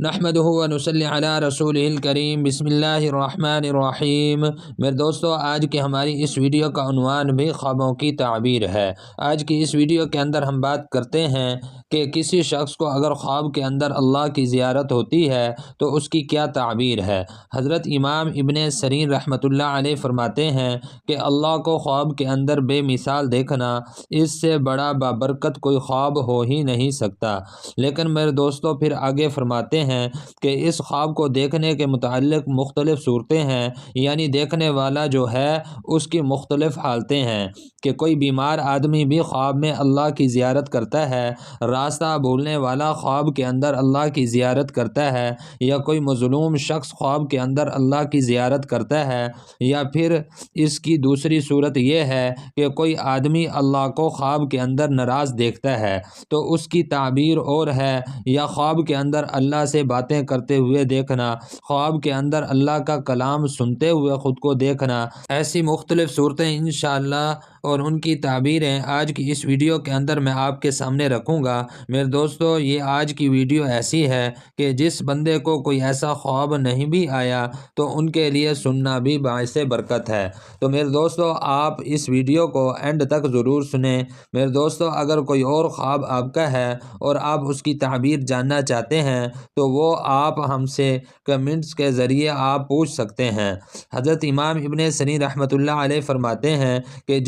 نحمدہ و نصلی علی رسولہ الکریم بسم اللہ الرحمن الرحیم۔ میرے دوستو، آج کی ہماری اس ویڈیو کا عنوان بھی خوابوں کی تعبیر ہے۔ آج کی اس ویڈیو کے اندر ہم بات کرتے ہیں کہ کسی شخص کو اگر خواب کے اندر اللہ کی زیارت ہوتی ہے تو اس کی کیا تعبیر ہے۔ حضرت امام ابن سیرین رحمۃ اللہ علیہ فرماتے ہیں کہ اللہ کو خواب کے اندر بے مثال دیکھنا، اس سے بڑا بابرکت کوئی خواب ہو ہی نہیں سکتا۔ لیکن میرے دوستو پھر آگے فرماتے ہیں کہ اس خواب کو دیکھنے کے متعلق مختلف صورتیں ہیں، یعنی دیکھنے والا جو ہے اس کی مختلف حالتیں ہیں کہ کوئی بیمار آدمی بھی خواب میں اللہ کی زیارت کرتا ہے، راستہ بھولنے والا خواب کے اندر اللہ کی زیارت کرتا ہے، یا کوئی مظلوم شخص خواب کے اندر اللہ کی زیارت کرتا ہے، یا پھر اس کی دوسری صورت یہ ہے کہ کوئی آدمی اللہ کو خواب کے اندر ناراض دیکھتا ہے تو اس کی تعبیر اور ہے، یا خواب کے اندر اللہ سے باتیں کرتے ہوئے دیکھنا، خواب کے اندر اللہ کا کلام سنتے ہوئے خود کو دیکھنا۔ ایسی مختلف صورتیں انشاءاللہ اور ان کی تعبیریں آج کی اس ویڈیو کے اندر میں آپ کے سامنے رکھوں گا۔ میرے دوستو، یہ آج کی ویڈیو ایسی ہے کہ جس بندے کو کوئی ایسا خواب نہیں بھی آیا تو ان کے لیے سننا بھی باعث برکت ہے۔ تو میرے دوستو، آپ اس ویڈیو کو اینڈ تک ضرور سنیں۔ میرے دوستو، اگر کوئی اور خواب آپ کا ہے اور آپ اس کی تعبیر جاننا چاہتے ہیں تو وہ آپ ہم سے کمنٹس کے ذریعے آپ پوچھ سکتے ہیں۔ حضرت امام ابن سیرین رحمۃ اللہ علیہ فرماتے ہیں کہ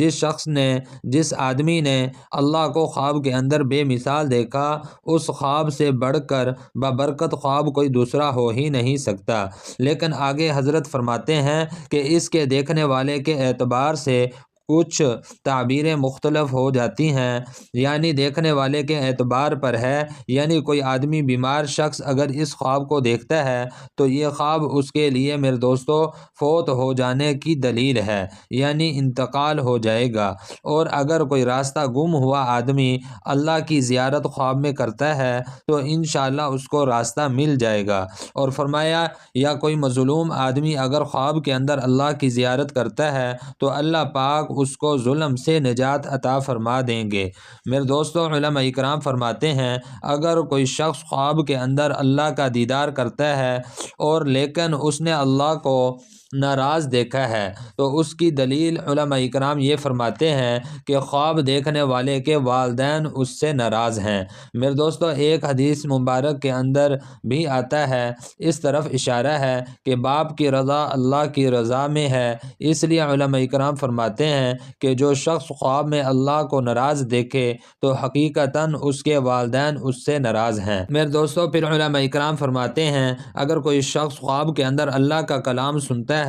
جس آدمی نے اللہ کو خواب کے اندر بے مثال دیکھا، اس خواب سے بڑھ کر بابرکت خواب کوئی دوسرا ہو ہی نہیں سکتا۔ لیکن آگے حضرت فرماتے ہیں کہ اس کے دیکھنے والے کے اعتبار سے کچھ تعبیریں مختلف ہو جاتی ہیں، یعنی دیکھنے والے کے اعتبار پر ہے، یعنی کوئی آدمی بیمار شخص اگر اس خواب کو دیکھتا ہے تو یہ خواب اس کے لیے میرے دوستو فوت ہو جانے کی دلیل ہے، یعنی انتقال ہو جائے گا۔ اور اگر کوئی راستہ گم ہوا آدمی اللہ کی زیارت خواب میں کرتا ہے تو انشاءاللہ اس کو راستہ مل جائے گا۔ اور فرمایا، یا کوئی مظلوم آدمی اگر خواب کے اندر اللہ کی زیارت کرتا ہے تو اللہ پاک اس کو ظلم سے نجات عطا فرما دیں گے۔ میرے دوستو، علماء اکرام فرماتے ہیں اگر کوئی شخص خواب کے اندر اللہ کا دیدار کرتا ہے اور لیکن اس نے اللہ کو ناراض دیکھا ہے تو اس کی دلیل علماء اکرام یہ فرماتے ہیں کہ خواب دیکھنے والے کے والدین اس سے ناراض ہیں۔ میرے دوستو، ایک حدیث مبارک کے اندر بھی آتا ہے، اس طرف اشارہ ہے کہ باپ کی رضا اللہ کی رضا میں ہے، اس لیے علماء اکرام فرماتے ہیں کہ جو شخص خواب میں اللہ کو ناراض دیکھے تو حقیقتاً اس کے والدین اس سے ناراض ہیں۔ میرے دوستو، پھر علماء اکرام فرماتے ہیں اگر کوئی شخص خواب کے اندر اللہ کا کلام سنتا ہے،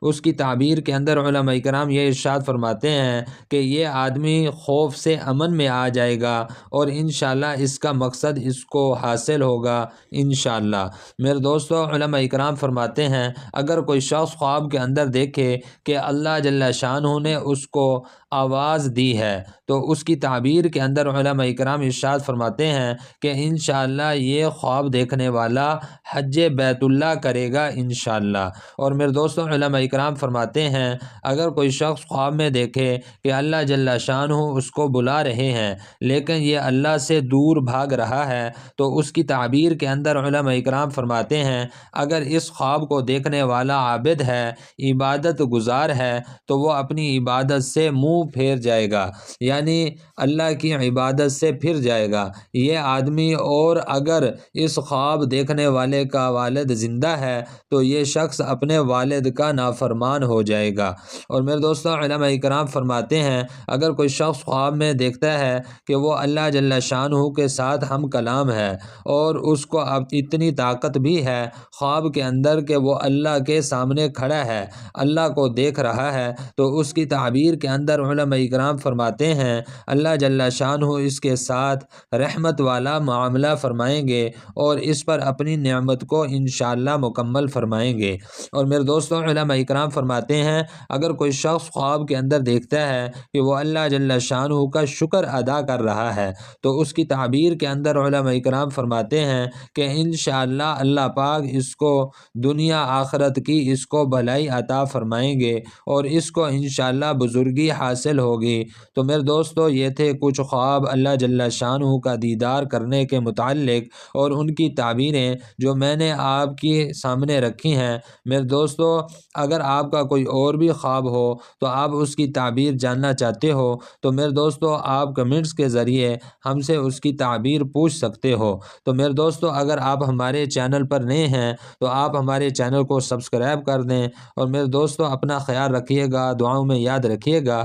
اس کی تعبیر کے اندر علماء اکرام یہ ارشاد فرماتے ہیں کہ یہ آدمی خوف سے امن میں آ جائے گا اور انشاءاللہ اس کا مقصد اس کو حاصل ہوگا انشاءاللہ۔ میرے دوستو، علماء اکرام فرماتے ہیں اگر کوئی شخص خواب کے اندر دیکھے کہ اللہ جل شانہ نے اس کو آواز دی ہے تو اس کی تعبیر کے اندر علماء اکرام ارشاد فرماتے ہیں کہ انشاءاللہ یہ خواب دیکھنے والا حج بیت اللہ کرے گا انشاءاللہ۔ اور میرے دوستوں، علماء اکرام فرماتے ہیں اگر کوئی شخص خواب میں دیکھے کہ اللہ جل شانہ اس کو بلا رہے ہیں لیکن یہ اللہ سے دور بھاگ رہا ہے تو اس کی تعبیر کے اندر علماء اکرام فرماتے ہیں اگر اس خواب کو دیکھنے والا عابد ہے، عبادت گزار ہے، تو وہ اپنی عبادت سے منہ پھیر جائے گا، یعنی اللہ کی عبادت سے پھر جائے گا یہ آدمی۔ اور اگر اس خواب دیکھنے والے کا والد زندہ ہے تو یہ شخص اپنے والد کا نافرمان ہو جائے گا۔ اور میرے دوستوں، علماء اکرام فرماتے ہیں اگر کوئی شخص خواب میں دیکھتا ہے کہ وہ اللہ جل شانہ کے ساتھ ہم کلام ہے اور اس کو اب اتنی طاقت بھی ہے خواب کے اندر کہ وہ اللہ کے سامنے کھڑا ہے، اللہ کو دیکھ رہا ہے، تو اس کی تعبیر کے اندر علماء اکرام فرماتے ہیں اللہ جل شانہ اس کے ساتھ رحمت والا معاملہ فرمائیں گے اور اس پر اپنی نعمت کو انشاءاللہ مکمل فرمائیں گے۔ اور میرے دوستوں، علماء اکرام فرماتے ہیں اگر کوئی شخص خواب کے اندر دیکھتا ہے کہ وہ اللہ جل شانہ کا شکر ادا کر رہا ہے تو اس کی تعبیر کے اندر علماء اکرام فرماتے ہیں کہ انشاءاللہ اللہ پاک اس کو دنیا آخرت کی اس کو بھلائی عطا فرمائیں گے اور اس کو انشاءاللہ بزرگی حاصل حاصل ہوگی۔ تو میرے دوستو یہ تھے کچھ خواب اللہ جل شانہ کا دیدار کرنے کے متعلق اور ان کی تعبیریں جو میں نے آپ کے سامنے رکھی ہیں۔ میرے دوستو اگر آپ کا کوئی اور بھی خواب ہو تو آپ اس کی تعبیر جاننا چاہتے ہو تو میرے دوستو آپ کمنٹس کے ذریعے ہم سے اس کی تعبیر پوچھ سکتے ہو۔ تو میرے دوستو اگر آپ ہمارے چینل پر نئے ہیں تو آپ ہمارے چینل کو سبسکرائب کر دیں، اور میرے دوستو اپنا خیال رکھیے گا، دعاؤں میں یاد رکھیے گا۔